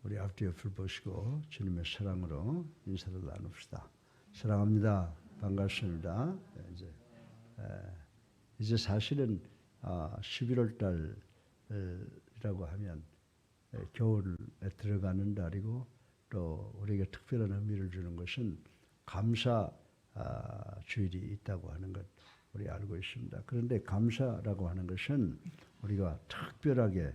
우리 앞뒤 옆을 보시고 주님의 사랑으로 인사를 나눕시다. 사랑합니다. 반갑습니다. 이제 사실은 11월 달이라고 하면 겨울에 들어가는 달이고 또 우리에게 특별한 의미를 주는 것은 감사 주일이 있다고 하는 것 우리 알고 있습니다. 그런데 감사라고 하는 것은 우리가 특별하게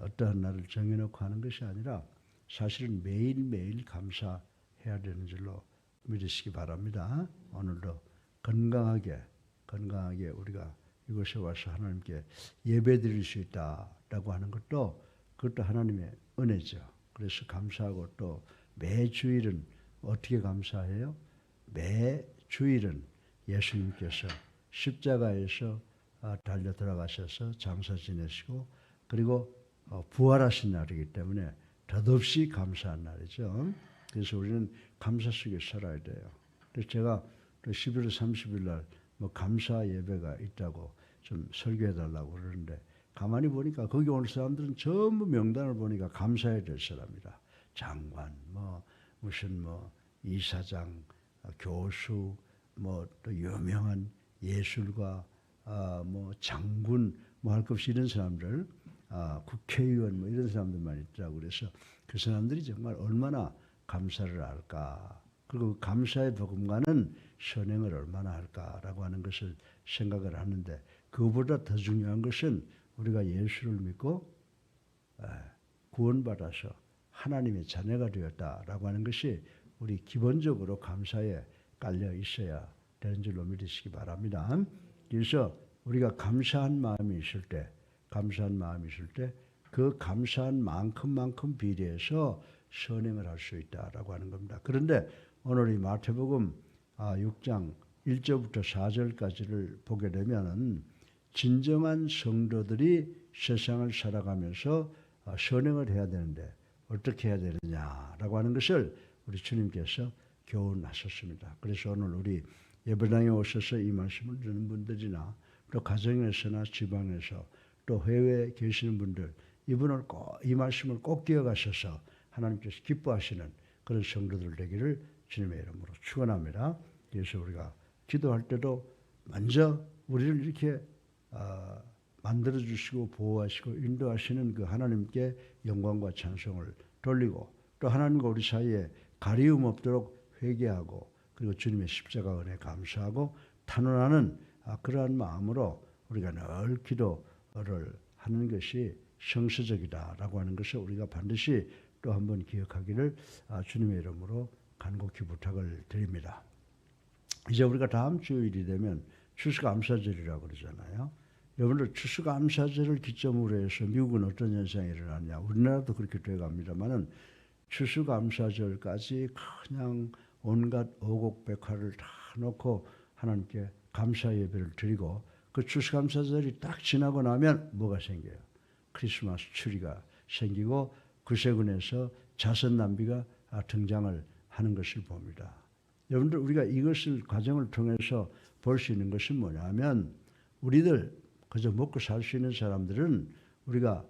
어떠한 날을 정해놓고 하는 것이 아니라 사실은 매일매일 감사해야 되는 줄로 믿으시기 바랍니다. 오늘도 건강하게 우리가 이곳에 와서 하나님께 예배드릴 수 있다라고 하는 것도 그것도 하나님의 은혜죠. 그래서 감사하고 또 매주일은 어떻게 감사해요? 매주일은 예수님께서 십자가에서 달려 들어가셔서 장사 지내시고 그리고 부활하신 날이기 때문에 덧없이 감사한 날이죠. 그래서 우리는 감사 속에 살아야 돼요. 그래서 제가 또 11월 30일 날 뭐 감사 예배가 있다고 좀 설교해 달라고 그러는데 가만히 보니까 거기 온 사람들은 전부 명단을 보니까 감사해야 될 사람이라 장관, 무슨 이사장, 교수, 또 유명한 예술가, 장군, 할 것 없이 이런 사람들, 국회의원 이런 사람들만 있더라고. 그래서 그 사람들이 정말 얼마나 감사를 할까. 그리고 감사의 복음과는 선행을 얼마나 할까라고 하는 것을 생각을 하는데 그보다 더 중요한 것은 우리가 예수를 믿고 구원받아서 하나님의 자녀가 되었다라고 하는 것이 우리 기본적으로 감사에 깔려 있어야 되는 줄로 믿으시기 바랍니다. 그래서 우리가 감사한 마음이 있을 때 그 감사한 만큼만큼 비례해서 선행을 할 수 있다라고 하는 겁니다. 그런데 오늘 이 마태복음 6장 1절부터 4절까지를 보게 되면은 진정한 성도들이 세상을 살아가면서 선행을 해야 되는데 어떻게 해야 되느냐라고 하는 것을 우리 주님께서 교훈하셨습니다. 그래서 오늘 우리 예배당에 오셔서 이 말씀을 듣는 분들이나 또 가정에서나 지방에서 또 해외에 계시는 분들 이분을 이 말씀을 꼭 기억하셔서 하나님께서 기뻐하시는 그런 성도들 되기를 주님의 이름으로 축원합니다. 그래서 우리가 기도할 때도 먼저 우리를 이렇게 만들어 주시고 보호하시고 인도하시는 그 하나님께 영광과 찬송을 돌리고 또 하나님과 우리 사이에 가리움 없도록 회개하고 그리고 주님의 십자가 은혜 감사하고 탄원하는 그러한 마음으로 우리가 늘 기도를 하는 것이 성서적이다라고 하는 것을 우리가 반드시 또 한번 기억하기를 주님의 이름으로 간곡히 부탁을 드립니다. 이제 우리가 다음 주일이 되면 추수감사절이라고 그러잖아요. 여러분들 추수감사절을 기점으로 해서 미국은 어떤 현상이 일어나냐. 우리나라도 그렇게 돼갑니다만은 추수감사절까지 그냥 온갖 오곡백화를 다 놓고 하나님께 감사 예배를 드리고 그 추수감사절이 딱 지나고 나면 뭐가 생겨요? 크리스마스 추리가 생기고 구세군에서 자선 낭비가 등장을 하는 것을 봅니다. 여러분들 우리가 이것을 과정을 통해서 볼 수 있는 것은 뭐냐면 우리들 그저 먹고 살 수 있는 사람들은 우리가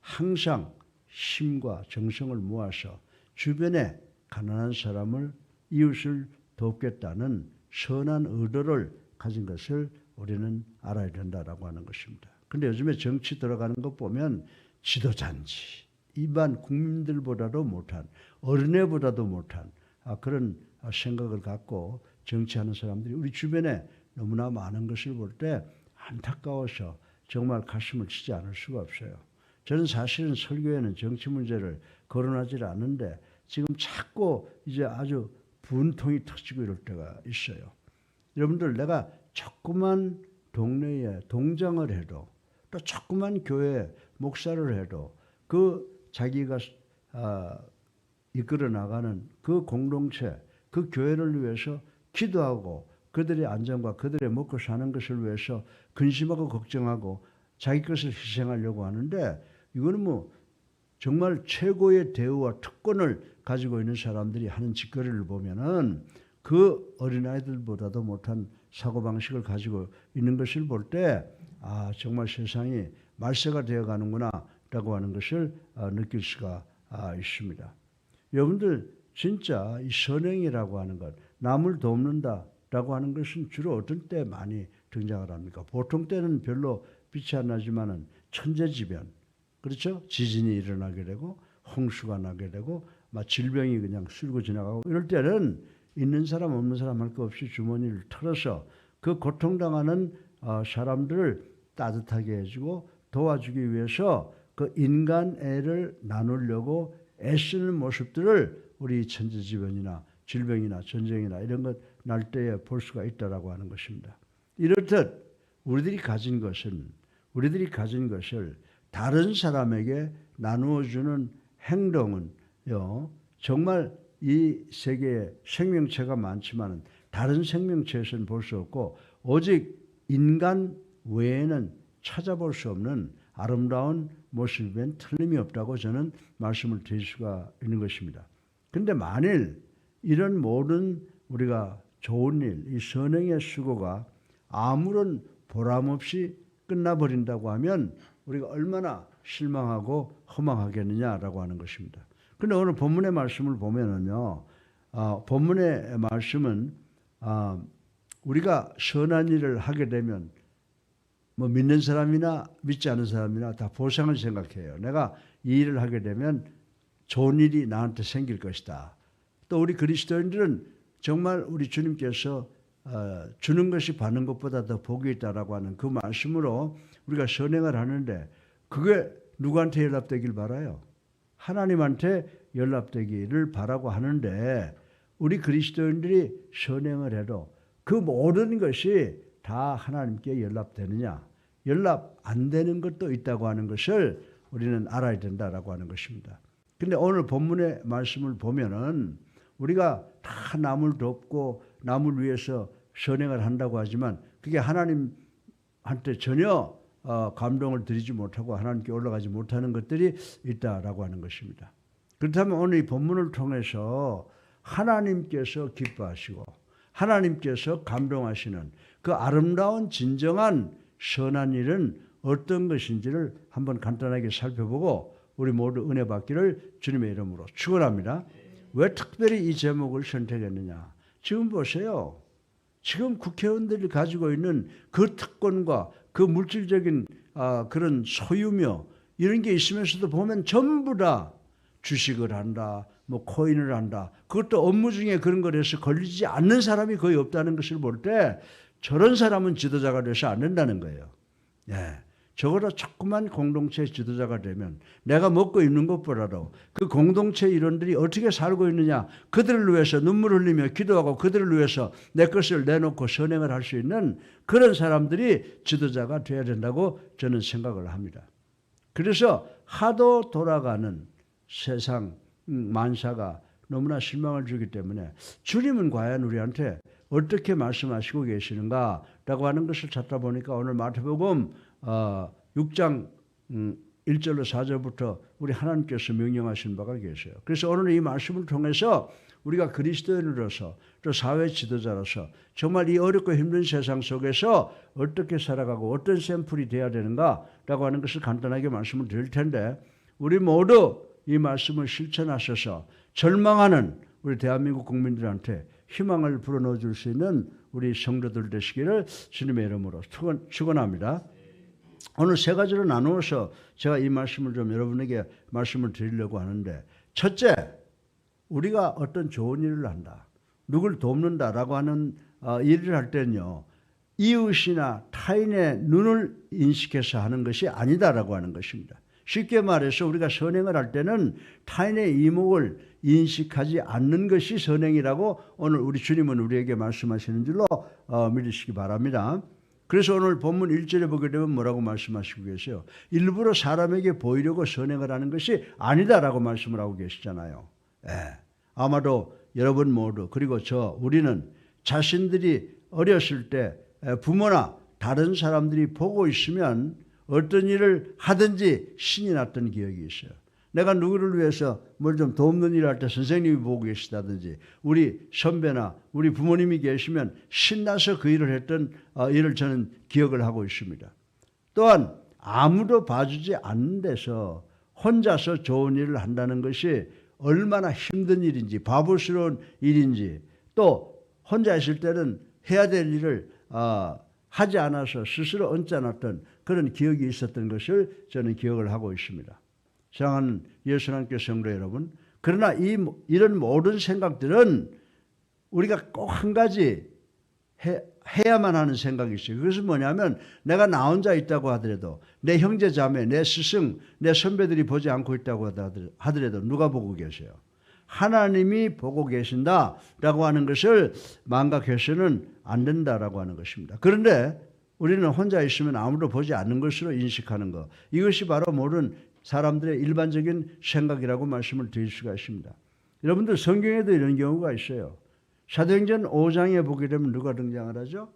항상 힘과 정성을 모아서 주변에 가난한 사람을 이웃을 돕겠다는 선한 의도를 가진 것을 우리는 알아야 된다라고 하는 것입니다. 그런데 요즘에 정치 들어가는 것 보면 지도자인지 일반 국민들보다도 못한 어린애보다도 못한 그런 생각을 갖고 정치하는 사람들이 우리 주변에 너무나 많은 것을 볼 때 안타까워서 정말 가슴을 치지 않을 수가 없어요. 저는 사실은 설교에는 정치 문제를 거론하지 않는데 지금 자꾸 이제 아주 분통이 터지고 이럴 때가 있어요. 여러분들 내가 조그만 동네에 동장을 해도 또 조그만 교회 목사를 해도 그 자기가 이끌어 나가는 그 공동체, 그 교회를 위해서 기도하고 그들의 안전과 그들의 먹고 사는 것을 위해서 근심하고 걱정하고 자기 것을 희생하려고 하는데 이거는 정말 최고의 대우와 특권을 가지고 있는 사람들이 하는 짓거리를 보면은 그 어린아이들보다도 못한 사고방식을 가지고 있는 것을 볼 때 정말 세상이 말세가 되어가는구나 라고 하는 것을 느낄 수가 있습니다. 여러분들 진짜 이 선행이라고 하는 것, 남을 돕는다라고 하는 것은 주로 어떤 때 많이 등장을 합니까? 보통 때는 별로 빛이 안 나지만은 천재지변, 그렇죠? 지진이 일어나게 되고 홍수가 나게 되고 막 질병이 그냥 쓸고 지나가고 이럴 때는 있는 사람 없는 사람 할 것 없이 주머니를 털어서 그 고통당하는 사람들을 따뜻하게 해주고 도와주기 위해서 그 인간애를 나누려고 애쓰는 모습들을 우리 천재지변이나 질병이나 전쟁이나 이런 것 날 때에 볼 수가 있다라고 하는 것입니다. 이렇듯 우리들이 가진 것을 다른 사람에게 나누어주는 행동은요, 정말 이 세계에 생명체가 많지만 다른 생명체에서는 볼 수 없고 오직 인간 외에는 찾아볼 수 없는 아름다운 모습엔 틀림이 없다고 저는 말씀을 드릴 수가 있는 것입니다. 그런데 만일 이런 모든 우리가 좋은 일, 이 선행의 수고가 아무런 보람 없이 끝나버린다고 하면 우리가 얼마나 실망하고 허망하겠느냐라고 하는 것입니다. 그런데 오늘 본문의 말씀을 보면은요, 본문의 말씀은 우리가 선한 일을 하게 되면 뭐 믿는 사람이나 믿지 않은 사람이나 다 보상을 생각해요. 내가 이 일을 하게 되면 좋은 일이 나한테 생길 것이다. 또 우리 그리스도인들은 정말 우리 주님께서 주는 것이 받는 것보다 더 복이 있다라고 하는 그 말씀으로 우리가 선행을 하는데 그게 누구한테 연락되길 바라요? 하나님한테 연락되기를 바라고 하는데 우리 그리스도인들이 선행을 해도 그 모든 것이 다 하나님께 연락되느냐? 연락 안 되는 것도 있다고 하는 것을 우리는 알아야 된다라고 하는 것입니다. 근데 오늘 본문의 말씀을 보면은 우리가 다 남을 돕고 남을 위해서 선행을 한다고 하지만 그게 하나님한테 전혀 감동을 드리지 못하고 하나님께 올라가지 못하는 것들이 있다라고 하는 것입니다. 그렇다면 오늘 이 본문을 통해서 하나님께서 기뻐하시고 하나님께서 감동하시는 그 아름다운 진정한 선한 일은 어떤 것인지를 한번 간단하게 살펴보고 우리 모두 은혜 받기를 주님의 이름으로 축원합니다. 왜 특별히 이 제목을 선택했느냐? 지금 보세요. 지금 국회의원들이 가지고 있는 그 특권과 그 물질적인 그런 소유며 이런 게 있으면서도 보면 전부 다 주식을 한다, 뭐 코인을 한다. 그것도 업무 중에 그런 걸 해서 걸리지 않는 사람이 거의 없다는 것을 볼 때 저런 사람은 지도자가 돼서 안 된다는 거예요. 예. 적어도 조그만 공동체 지도자가 되면 내가 먹고 입는 것보다도 그 공동체 일원들이 어떻게 살고 있느냐, 그들을 위해서 눈물 흘리며 기도하고 그들을 위해서 내 것을 내놓고 선행을 할 수 있는 그런 사람들이 지도자가 되어야 된다고 저는 생각을 합니다. 그래서 하도 돌아가는 세상 만사가 너무나 실망을 주기 때문에 주님은 과연 우리한테 어떻게 말씀하시고 계시는가라고 하는 것을 찾다 보니까 오늘 마태복음 6장 1절로 4절부터 우리 하나님께서 명령하신 바가 계세요. 그래서 오늘 이 말씀을 통해서 우리가 그리스도인으로서 또 사회 지도자로서 정말 이 어렵고 힘든 세상 속에서 어떻게 살아가고 어떤 샘플이 되어야 되는가라고 하는 것을 간단하게 말씀을 드릴 텐데 우리 모두 이 말씀을 실천하셔서 절망하는 우리 대한민국 국민들한테 희망을 불어넣어 줄 수 있는 우리 성도들 되시기를 주님의 이름으로 축원합니다. 오늘 세 가지로 나누어서 제가 이 말씀을 좀 여러분에게 말씀을 드리려고 하는데 첫째, 우리가 어떤 좋은 일을 한다. 누굴 돕는다라고 하는 일을 할 때는요. 이웃이나 타인의 눈을 인식해서 하는 것이 아니다라고 하는 것입니다. 쉽게 말해서 우리가 선행을 할 때는 타인의 이목을 인식하지 않는 것이 선행이라고 오늘 우리 주님은 우리에게 말씀하시는 줄로 믿으시기 바랍니다. 그래서 오늘 본문 1절에 보게 되면 뭐라고 말씀하시고 계세요? 일부러 사람에게 보이려고 선행을 하는 것이 아니다라고 말씀을 하고 계시잖아요. 아마도 여러분 모두 그리고 우리는 자신들이 어렸을 때 부모나 다른 사람들이 보고 있으면 어떤 일을 하든지 신이 났던 기억이 있어요. 내가 누구를 위해서 뭘 좀 돕는 일을 할 때 선생님이 보고 계시다든지 우리 선배나 우리 부모님이 계시면 신나서 그 일을 했던 일을 저는 기억을 하고 있습니다. 또한 아무도 봐주지 않는 데서 혼자서 좋은 일을 한다는 것이 얼마나 힘든 일인지, 바보스러운 일인지, 또 혼자 있을 때는 해야 될 일을 하지 않아서 스스로 언짢았던 그런 기억이 있었던 것을 저는 기억을 하고 있습니다. 사랑하는 예수 하나님께 성도 여러분, 그러나 이런 모든 생각들은 우리가 꼭 한 가지 해야만 하는 생각이 있어요. 그것은 뭐냐면 내가 나 혼자 있다고 하더라도 내 형제 자매, 내 스승, 내 선배들이 보지 않고 있다고 하더라도 누가 보고 계세요? 하나님이 보고 계신다라고 하는 것을 망각해서는 안 된다라고 하는 것입니다. 그런데 우리는 혼자 있으면 아무도 보지 않는 것으로 인식하는 것, 이것이 바로 모든 사람들의 일반적인 생각이라고 말씀을 드릴 수가 있습니다. 여러분들 성경에도 이런 경우가 있어요. 사도행전 5장에 보게 되면 누가 등장을 하죠?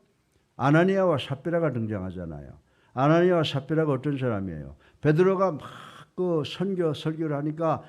아나니아와 삽비라가 등장하잖아요. 아나니아와 삽비라가 어떤 사람이에요? 베드로가 막 그 설교를 하니까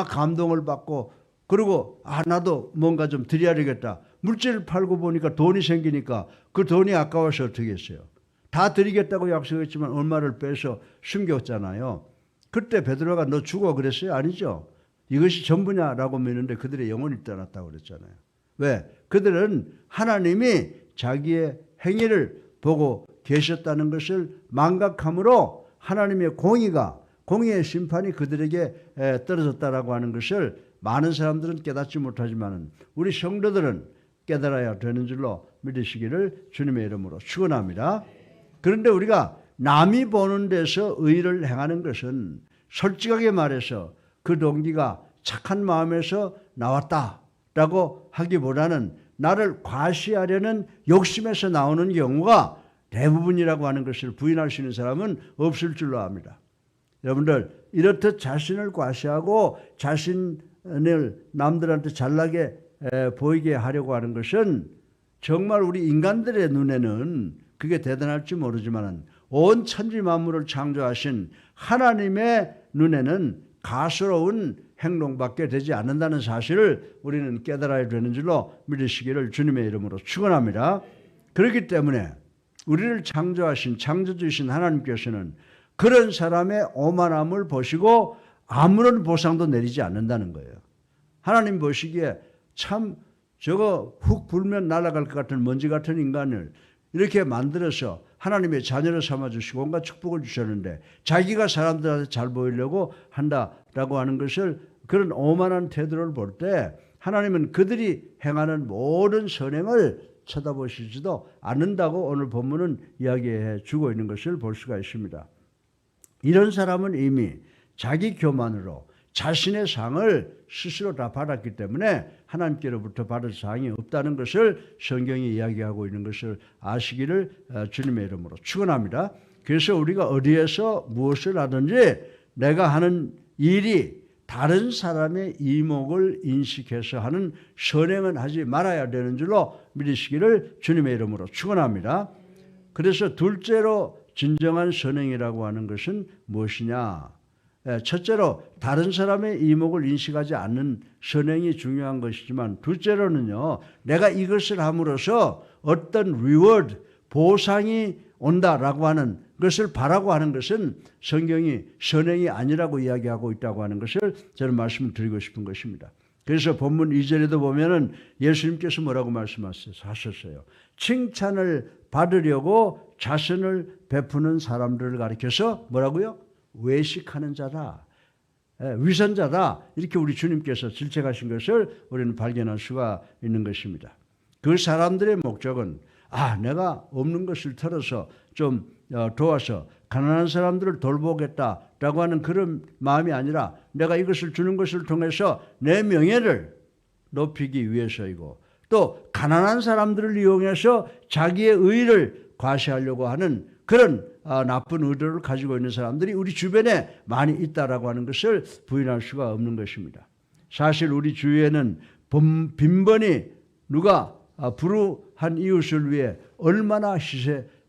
감동을 받고, 그리고 나도 뭔가 좀 드려야 되겠다. 물질을 팔고 보니까 돈이 생기니까 그 돈이 아까워서 어떻게 했어요? 다 드리겠다고 약속했지만 얼마를 빼서 숨겼잖아요. 그때 베드로가 너 죽어 그랬어요? 아니죠. 이것이 전부냐라고 묻는데 그들의 영혼이 떠났다고 그랬잖아요. 왜? 그들은 하나님이 자기의 행위를 보고 계셨다는 것을 망각함으로 하나님의 공의의 심판이 그들에게 떨어졌다라고 하는 것을 많은 사람들은 깨닫지 못하지만 우리 성도들은 깨달아야 되는 줄로 믿으시기를 주님의 이름으로 축원합니다. 그런데 우리가 남이 보는 데서 의를 행하는 것은 솔직하게 말해서 그 동기가 착한 마음에서 나왔다라고 하기보다는 나를 과시하려는 욕심에서 나오는 경우가 대부분이라고 하는 것을 부인할 수 있는 사람은 없을 줄로 압니다. 여러분들 이렇듯 자신을 과시하고 자신을 남들한테 잘나게 보이게 하려고 하는 것은 정말 우리 인간들의 눈에는 그게 대단할지 모르지만 온 천지 만물을 창조하신 하나님의 눈에는 가소로운 행동밖에 되지 않는다는 사실을 우리는 깨달아야 되는 줄로 믿으시기를 주님의 이름으로 축원합니다. 그렇기 때문에 우리를 창조하신 창조주이신 하나님께서는 그런 사람의 오만함을 보시고 아무런 보상도 내리지 않는다는 거예요. 하나님 보시기에 참 저거 훅 불면 날아갈 것 같은 먼지 같은 인간을 이렇게 만들어서 하나님의 자녀를 삼아주시고 온갖 축복을 주셨는데 자기가 사람들한테 잘 보이려고 한다라고 하는 것을, 그런 오만한 태도를 볼 때 하나님은 그들이 행하는 모든 선행을 쳐다보시지도 않는다고 오늘 본문은 이야기해 주고 있는 것을 볼 수가 있습니다. 이런 사람은 이미 자기 교만으로 자신의 상을 스스로 다 받았기 때문에 하나님께로부터 받을 상이 없다는 것을 성경이 이야기하고 있는 것을 아시기를 주님의 이름으로 축원합니다. 그래서 우리가 어디에서 무엇을 하든지 내가 하는 일이 다른 사람의 이목을 인식해서 하는 선행은 하지 말아야 되는 줄로 믿으시기를 주님의 이름으로 축원합니다. 그래서 둘째로 진정한 선행이라고 하는 것은 무엇이냐? 첫째로 다른 사람의 이목을 인식하지 않는 선행이 중요한 것이지만, 둘째로는요, 내가 이것을 함으로써 어떤 리워드, 보상이 온다라고 하는 것을 바라고 하는 것은 성경이 선행이 아니라고 이야기하고 있다고 하는 것을 저는 말씀을 드리고 싶은 것입니다. 그래서 본문 2절에도 보면은 예수님께서 뭐라고 말씀하셨어요? 칭찬을 받으려고 자선을 베푸는 사람들을 가리켜서 뭐라고요? 외식하는 자다, 위선자다, 이렇게 우리 주님께서 질책하신 것을 우리는 발견할 수가 있는 것입니다. 그 사람들의 목적은 내가 없는 것을 털어서 좀 도와서 가난한 사람들을 돌보겠다라고 하는 그런 마음이 아니라 내가 이것을 주는 것을 통해서 내 명예를 높이기 위해서이고, 또 가난한 사람들을 이용해서 자기의 의를 과시하려고 하는 그런 나쁜 의도를 가지고 있는 사람들이 우리 주변에 많이 있다라고 하는 것을 부인할 수가 없는 것입니다. 사실 우리 주위에는 빈번히 누가 불우한 이웃을 위해 얼마나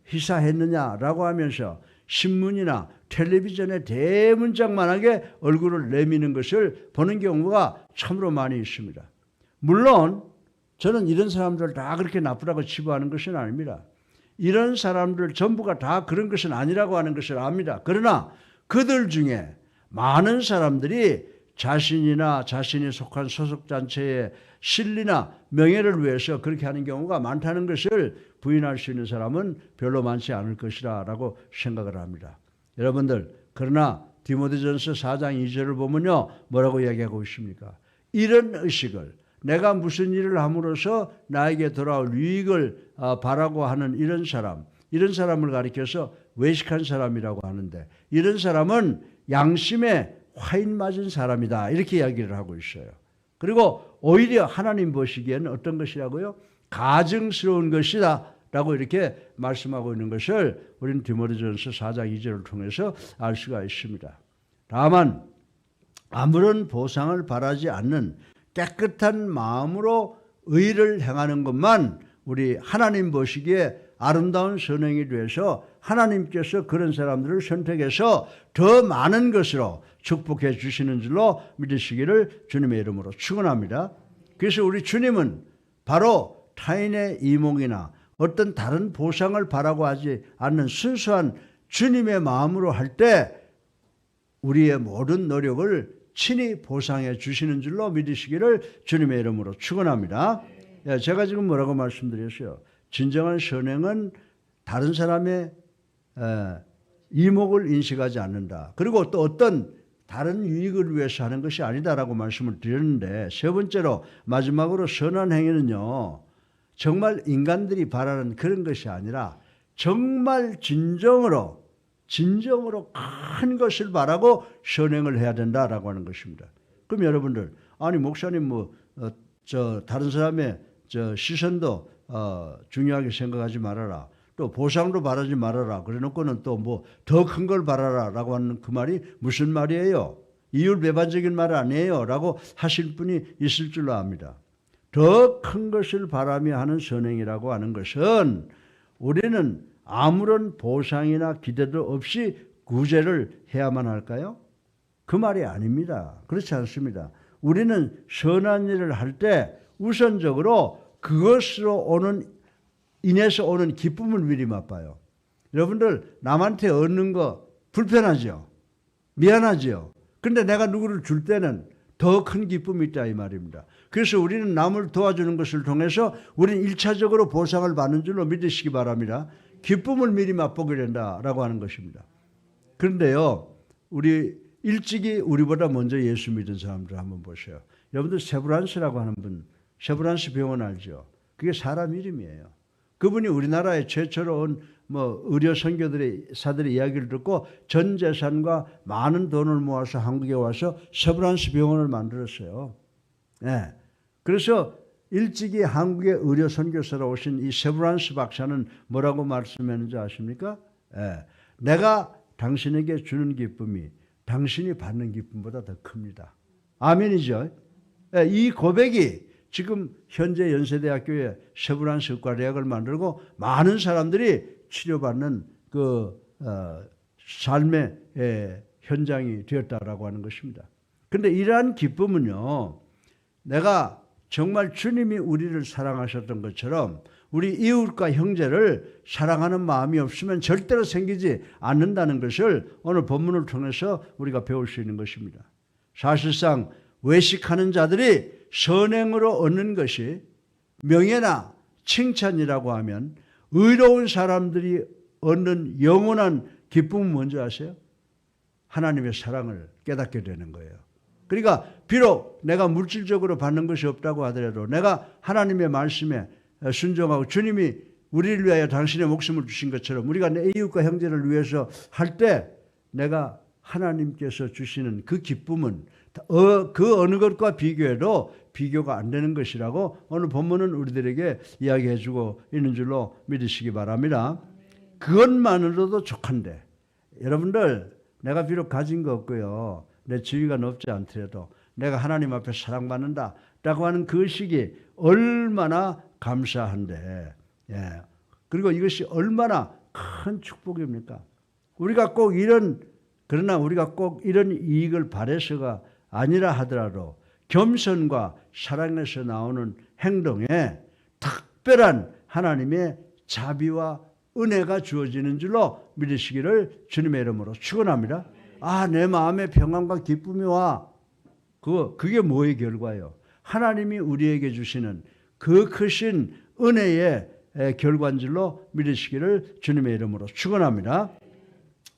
희사했느냐라고 하면서 신문이나 텔레비전에 대문짝만하게 얼굴을 내미는 것을 보는 경우가 참으로 많이 있습니다. 물론 저는 이런 사람들을 다 그렇게 나쁘다고 치부하는 것은 아닙니다. 이런 사람들 전부가 다 그런 것은 아니라고 하는 것을 압니다. 그러나 그들 중에 많은 사람들이 자신이나 자신이 속한 소속단체의 실리나 명예를 위해서 그렇게 하는 경우가 많다는 것을 부인할 수 있는 사람은 별로 많지 않을 것이라 라고 생각을 합니다. 여러분들, 그러나 디모데전서 4장 2절을 보면요, 뭐라고 이야기하고 있습니까? 이런 의식을, 내가 무슨 일을 함으로써 나에게 돌아올 유익을 바라고 하는 이런 사람을 가리켜서 외식한 사람이라고 하는데, 이런 사람은 양심에 화인 맞은 사람이다, 이렇게 이야기를 하고 있어요. 그리고 오히려 하나님 보시기에는 어떤 것이라고요? 가증스러운 것이다 라고 이렇게 말씀하고 있는 것을 우리는 디모데전서 4장 2절을 통해서 알 수가 있습니다. 다만 아무런 보상을 바라지 않는 깨끗한 마음으로 의를 행하는 것만 우리 하나님 보시기에 아름다운 선행이 돼서 하나님께서 그런 사람들을 선택해서 더 많은 것으로 축복해 주시는 줄로 믿으시기를 주님의 이름으로 축원합니다. 그래서 우리 주님은 바로 타인의 이몽이나 어떤 다른 보상을 바라고 하지 않는 순수한 주님의 마음으로 할 때 우리의 모든 노력을 친히 보상해 주시는 줄로 믿으시기를 주님의 이름으로 축원합니다. 제가 지금 뭐라고 말씀드렸어요? 진정한 선행은 다른 사람의 이목을 인식하지 않는다. 그리고 또 어떤 다른 유익을 위해서 하는 것이 아니다라고 말씀을 드렸는데, 세 번째로 마지막으로 선한 행위는요, 정말 인간들이 바라는 그런 것이 아니라 정말 진정으로 큰 것을 바라고 선행을 해야 된다라고 하는 것입니다. 그럼 여러분들, 아니 목사님 다른 사람의 시선도 중요하게 생각하지 말아라, 또 보상도 바라지 말아라, 그래놓고는 또 뭐 더 큰 걸 바라라 라고 하는 그 말이 무슨 말이에요? 이율배반적인 말 아니에요 라고 하실 분이 있을 줄로 압니다. 더 큰 것을 바라며 하는 선행이라고 하는 것은 우리는 아무런 보상이나 기대도 없이 구제를 해야만 할까요? 그 말이 아닙니다. 그렇지 않습니다. 우리는 선한 일을 할 때 우선적으로 그것으로 인해서 오는 기쁨을 미리 맛봐요. 여러분들, 남한테 얻는 거 불편하죠? 미안하죠? 근데 내가 누구를 줄 때는 더 큰 기쁨이 있다 이 말입니다. 그래서 우리는 남을 도와주는 것을 통해서 우리는 1차적으로 보상을 받는 줄로 믿으시기 바랍니다. 기쁨을 미리 맛보게 된다라고 하는 것입니다. 그런데요, 우리 일찍이 우리보다 먼저 예수 믿은 사람들 한번 보세요. 여러분들 세브란스라고 하는 분, 세브란스 병원 알죠? 그게 사람 이름이에요. 그분이 우리나라에 최초로 온 의료 선교사들의 이야기를 듣고 전 재산과 많은 돈을 모아서 한국에 와서 세브란스 병원을 만들었어요. 네. 그래서 일찍이 한국의 의료 선교사로 오신 이 세브란스 박사는 뭐라고 말씀했는지 아십니까? 네. 내가 당신에게 주는 기쁨이 당신이 받는 기쁨보다 더 큽니다. 아멘이죠? 네. 이 고백이 지금 현재 연세대학교에 세브란스 의과대학을 만들고 많은 사람들이 치료받는 삶의 현장이 되었다라고 하는 것입니다. 그런데 이러한 기쁨은요, 내가 정말 주님이 우리를 사랑하셨던 것처럼 우리 이웃과 형제를 사랑하는 마음이 없으면 절대로 생기지 않는다는 것을 오늘 본문을 통해서 우리가 배울 수 있는 것입니다. 사실상 외식하는 자들이 선행으로 얻는 것이 명예나 칭찬이라고 하면 의로운 사람들이 얻는 영원한 기쁨은 뭔지 아세요? 하나님의 사랑을 깨닫게 되는 거예요. 그러니까 비록 내가 물질적으로 받는 것이 없다고 하더라도 내가 하나님의 말씀에 순종하고 주님이 우리를 위하여 당신의 목숨을 주신 것처럼 우리가 내 이웃과 형제를 위해서 할 때 내가 하나님께서 주시는 그 기쁨은 그 어느 것과 비교해도 비교가 안 되는 것이라고 오늘 본문은 우리들에게 이야기해주고 있는 줄로 믿으시기 바랍니다. 그것만으로도 족한데, 여러분들, 내가 비록 가진 거 없고요, 내 지위가 높지 않더라도 내가 하나님 앞에 사랑받는다 라고 하는 그 의식이 얼마나 감사한데, 그리고 이것이 얼마나 큰 축복입니까? 그러나 우리가 꼭 이런 이익을 바래서가 아니라 하더라도 겸손과 사랑에서 나오는 행동에 특별한 하나님의 자비와 은혜가 주어지는 줄로 믿으시기를 주님의 이름으로 축원합니다. 내 마음에 평안과 기쁨이 와. 그게 뭐의 결과예요? 하나님이 우리에게 주시는 그 크신 은혜의 결과인 줄로 믿으시기를 주님의 이름으로 축원합니다.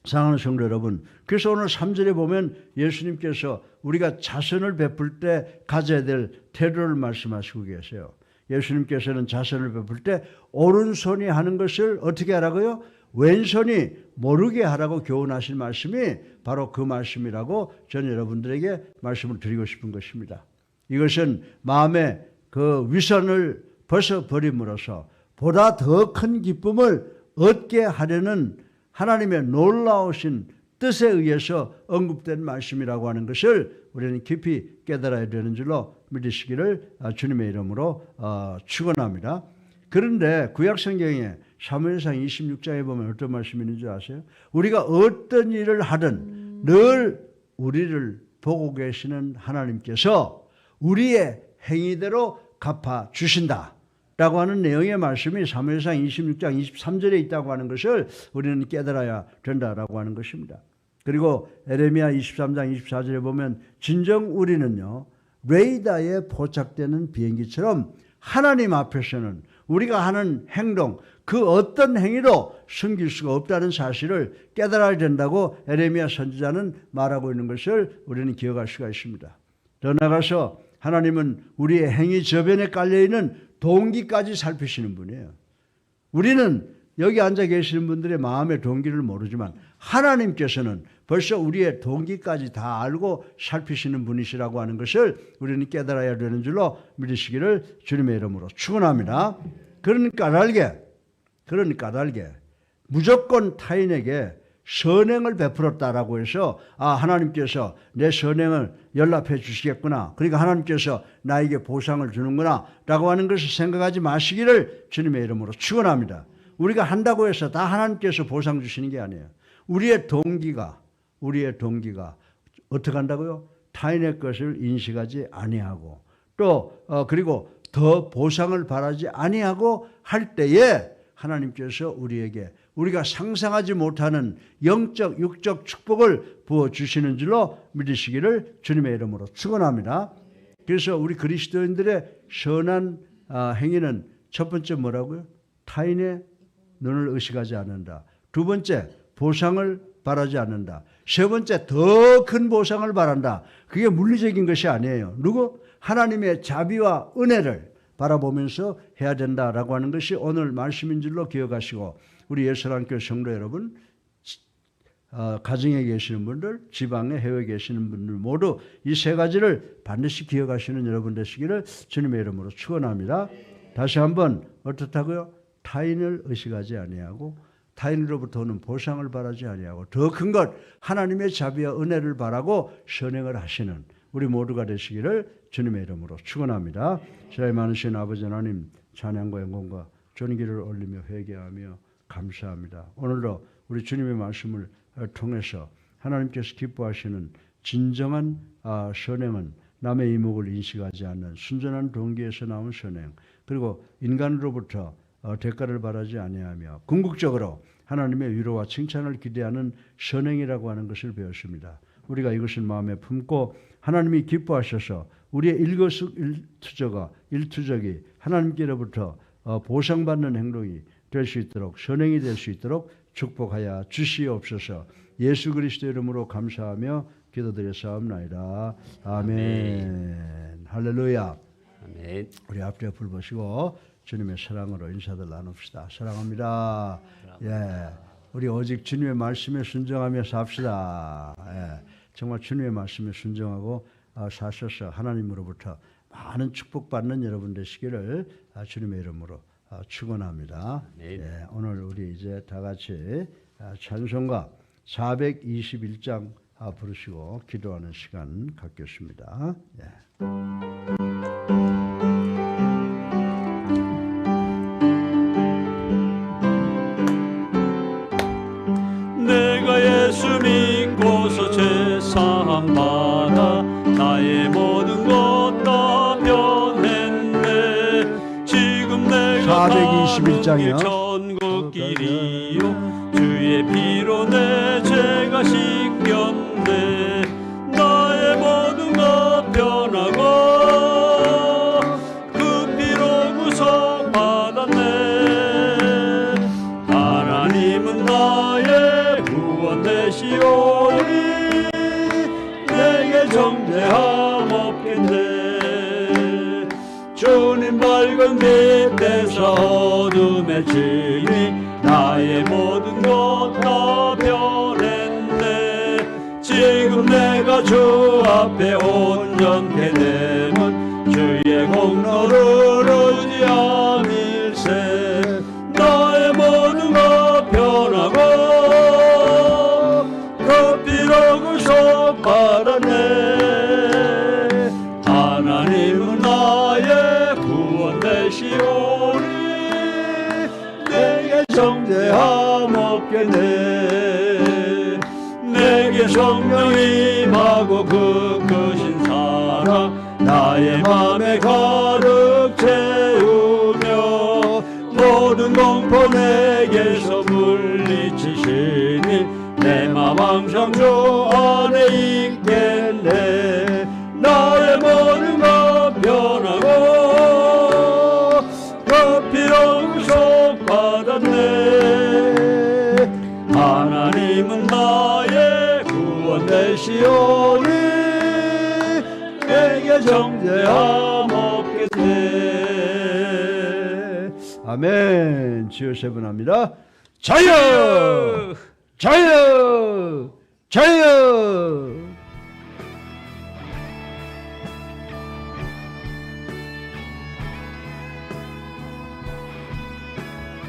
사랑하는 성도 여러분, 그래서 오늘 3절에 보면 예수님께서 우리가 자선을 베풀 때 가져야 될 태도를 말씀하시고 계세요. 예수님께서는 자선을 베풀 때 오른손이 하는 것을 어떻게 하라고요? 왼손이 모르게 하라고 교훈하신 말씀이 바로 그 말씀이라고 저는 여러분들에게 말씀을 드리고 싶은 것입니다. 이것은 마음의 그 위선을 벗어버림으로써 보다 더 큰 기쁨을 얻게 하려는 하나님의 놀라우신 뜻에 의해서 언급된 말씀이라고 하는 것을 우리는 깊이 깨달아야 되는 줄로 믿으시기를 주님의 이름으로 축원합니다. 그런데 구약성경에 사무엘상 26장에 보면 어떤 말씀이 있는 줄 아세요? 우리가 어떤 일을 하든 늘 우리를 보고 계시는 하나님께서 우리의 행위대로 갚아 주신다 라고 하는 내용의 말씀이 사무엘상 26장 23절에 있다고 하는 것을 우리는 깨달아야 된다라고 하는 것입니다. 그리고 에레미야 23장 24절에 보면 진정 우리는요, 레이더에 포착되는 비행기처럼 하나님 앞에서는 우리가 하는 행동, 그 어떤 행위도 숨길 수가 없다는 사실을 깨달아야 된다고 에레미야 선지자는 말하고 있는 것을 우리는 기억할 수가 있습니다. 더 나아가서 하나님은 우리의 행위 저변에 깔려있는 동기까지 살피시는 분이에요. 우리는 여기 앉아 계시는 분들의 마음의 동기를 모르지만 하나님께서는 벌써 우리의 동기까지 다 알고 살피시는 분이시라고 하는 것을 우리는 깨달아야 되는 줄로 믿으시기를 주님의 이름으로 축원합니다. 그러니까 알게 무조건 타인에게 선행을 베풀었다라고 해서 하나님께서 내 선행을 연락해 주시겠구나, 그러니까 하나님께서 나에게 보상을 주는구나 라고 하는 것을 생각하지 마시기를 주님의 이름으로 축원합니다. 우리가 한다고 해서 다 하나님께서 보상 주시는 게 아니에요. 우리의 동기가 어떻게 한다고요? 타인의 것을 인식하지 아니하고 또 그리고 더 보상을 바라지 아니하고 할 때에 하나님께서 우리에게 우리가 상상하지 못하는 영적 육적 축복을 부어주시는 줄로 믿으시기를 주님의 이름으로 축원합니다. 그래서 우리 그리스도인들의 선한 행위는 첫 번째 뭐라고요? 타인의 눈을 의식하지 않는다. 두 번째, 보상을 바라지 않는다. 세 번째, 더 큰 보상을 바란다. 그게 물리적인 것이 아니에요. 누구? 하나님의 자비와 은혜를 바라보면서 해야 된다라고 하는 것이 오늘 말씀인 줄로 기억하시고, 우리 예수랑교회 성도 여러분, 가정에 계시는 분들, 지방에 해외에 계시는 분들 모두 이 세 가지를 반드시 기억하시는 여러분 되시기를 주님의 이름으로 축원합니다. 다시 한번 어떻다고요? 타인을 의식하지 아니하고 타인으로부터 오는 보상을 바라지 아니하고 더 큰 것 하나님의 자비와 은혜를 바라고 선행을 하시는 우리 모두가 되시기를 주님의 이름으로 축원합니다. 지혜의 많으신 아버지 하나님, 찬양과 영광과 존귀를 올리며 회개하며 감사합니다. 오늘도 우리 주님의 말씀을 통해서 하나님께서 기뻐하시는 진정한 선행은 남의 이목을 인식하지 않는 순전한 동기에서 나온 선행, 그리고 인간으로부터 대가를 바라지 아니하며 궁극적으로 하나님의 위로와 칭찬을 기대하는 선행이라고 하는 것을 배웠습니다. 우리가 이것을 마음에 품고 하나님이 기뻐하셔서 우리의 일투적이 하나님께로부터 보상받는 행동이 될 수 있도록, 선행이 될 수 있도록 축복하여 주시옵소서. 예수 그리스도 이름으로 감사하며 기도드렸사옵나이다. 아멘. 할렐루야. 아멘. 우리 앞뒤에 불 보시고 주님의 사랑으로 인사들 나눕시다. 사랑합니다. 예, 우리 오직 주님의 말씀에 순종하며 삽시다. 예, 정말 주님의 말씀에 순종하고 사셔서 하나님으로부터 많은 축복받는 여러분 되시기를 주님의 이름으로 축원합니다. 예, 오늘 우리 이제 다 같이 찬송가 421장 부르시고 기도하는 시간 갖겠습니다. 예. 내가 예수 믿고서 죄사함 받아 나의 모든 것 다 변했네. 지금 내가 421장이요. 천국길이요 주의 피로 내 죄가 씻겼네. 내게 정죄함 없겠네. 주님 밝은 빛에서 어둠에 지니 나의 모든 것 다 변했네. 지금 내가 주 앞에 온전케 되면 주의 공로를 의지함일세. 나의 모든 것 변하고 그 피로 구속받았네. 하나님은 나의 구원 되시오니 내게 정죄함 없겠네. 내게 성령 임하고 그 크신 사랑 나의 맘에 가득 채우며 모든 공포 내게서 물리치시니 내 맘 항상 주 안에 있겠네. 나의 모든 것 변하고 그 피로 구속받았네. 하나님은 나의 구원 되시오니 내게 정죄함 없겠네. 아멘. 주여 세 번 합니다. 자유! 자유! 자유!